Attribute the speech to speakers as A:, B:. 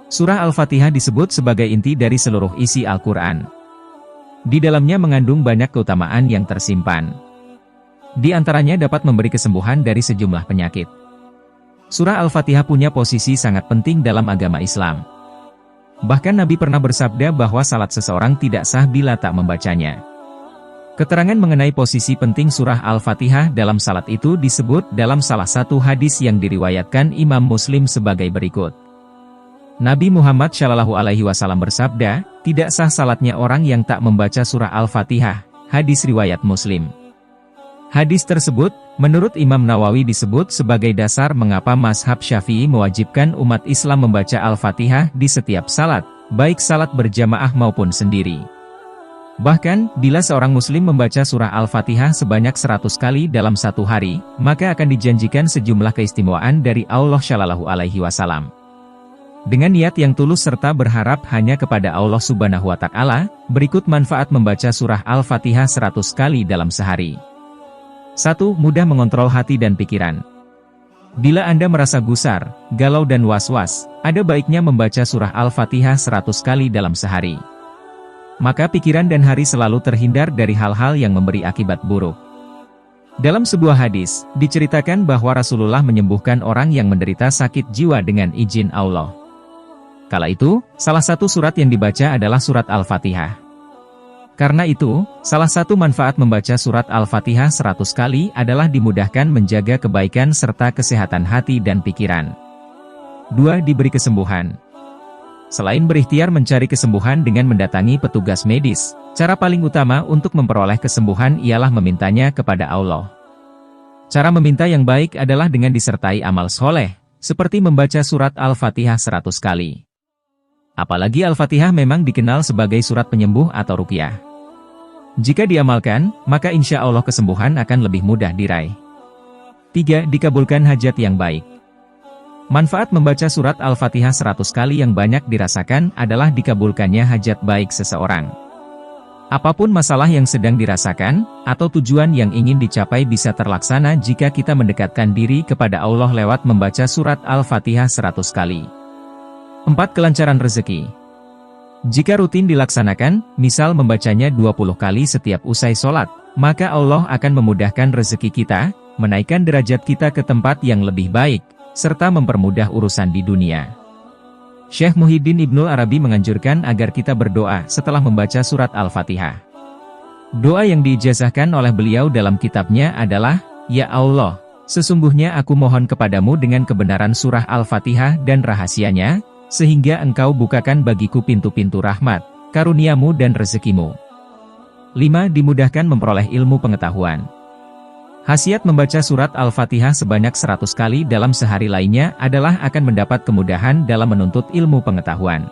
A: Surah Al-Fatihah disebut sebagai inti dari seluruh isi Al-Quran. Di dalamnya mengandung banyak keutamaan yang tersimpan. Di antaranya dapat memberi kesembuhan dari sejumlah penyakit. Surah Al-Fatihah punya posisi sangat penting dalam agama Islam. Bahkan Nabi pernah bersabda bahwa salat seseorang tidak sah bila tak membacanya. Keterangan mengenai posisi penting surah Al-Fatihah dalam salat itu disebut dalam salah satu hadis yang diriwayatkan Imam Muslim sebagai berikut. Nabi Muhammad SAW bersabda, tidak sah salatnya orang yang tak membaca surah Al-Fatihah. Hadis riwayat Muslim. Hadis tersebut, menurut Imam Nawawi disebut sebagai dasar mengapa mazhab Syafi'i mewajibkan umat Islam membaca Al-Fatihah di setiap salat, baik salat berjamaah maupun sendiri. Bahkan, bila seorang muslim membaca surah Al-Fatihah sebanyak 100 kali dalam satu hari, maka akan dijanjikan sejumlah keistimewaan dari Allah SAW. Dengan niat yang tulus serta berharap hanya kepada Allah Subhanahu wa Ta'ala, berikut manfaat membaca surah Al-Fatihah 100 kali dalam sehari. 1. Mudah mengontrol hati dan pikiran. Bila Anda merasa gusar, galau dan was-was, ada baiknya membaca surah Al-Fatihah 100 kali dalam sehari. Maka pikiran dan hari selalu terhindar dari hal-hal yang memberi akibat buruk. Dalam sebuah hadis, diceritakan bahwa Rasulullah menyembuhkan orang yang menderita sakit jiwa dengan izin Allah. Kala itu, salah satu surat yang dibaca adalah surat Al-Fatihah. Karena itu, salah satu manfaat membaca surat Al-Fatihah 100 kali adalah dimudahkan menjaga kebaikan serta kesehatan hati dan pikiran. 2. Diberi kesembuhan. Selain berikhtiar mencari kesembuhan dengan mendatangi petugas medis, cara paling utama untuk memperoleh kesembuhan ialah memintanya kepada Allah. Cara meminta yang baik adalah dengan disertai amal soleh, seperti membaca surat Al-Fatihah 100 kali. Apalagi Al-Fatihah memang dikenal sebagai surat penyembuh atau ruqyah. Jika diamalkan, maka insya Allah kesembuhan akan lebih mudah diraih. 3. Dikabulkan hajat yang baik. Manfaat membaca surat Al-Fatihah 100 kali yang banyak dirasakan adalah dikabulkannya hajat baik seseorang. Apapun masalah yang sedang dirasakan, atau tujuan yang ingin dicapai bisa terlaksana jika kita mendekatkan diri kepada Allah lewat membaca surat Al-Fatihah 100 kali. 4. Kelancaran rezeki. Jika rutin dilaksanakan, misal membacanya 20 kali setiap usai sholat, maka Allah akan memudahkan rezeki kita, menaikkan derajat kita ke tempat yang lebih baik, serta mempermudah urusan di dunia. Syekh Muhyiddin Ibnul Arabi menganjurkan agar kita berdoa setelah membaca surat Al-Fatihah. Doa yang diijazahkan oleh beliau dalam kitabnya adalah, Ya Allah, sesungguhnya aku mohon kepadamu dengan kebenaran surah Al-Fatihah dan rahasianya, sehingga engkau bukakan bagiku pintu-pintu rahmat, karuniamu dan rezekimu. 5. Dimudahkan memperoleh ilmu pengetahuan. Khasiat membaca surat Al-Fatihah sebanyak 100 kali dalam sehari lainnya adalah akan mendapat kemudahan dalam menuntut ilmu pengetahuan.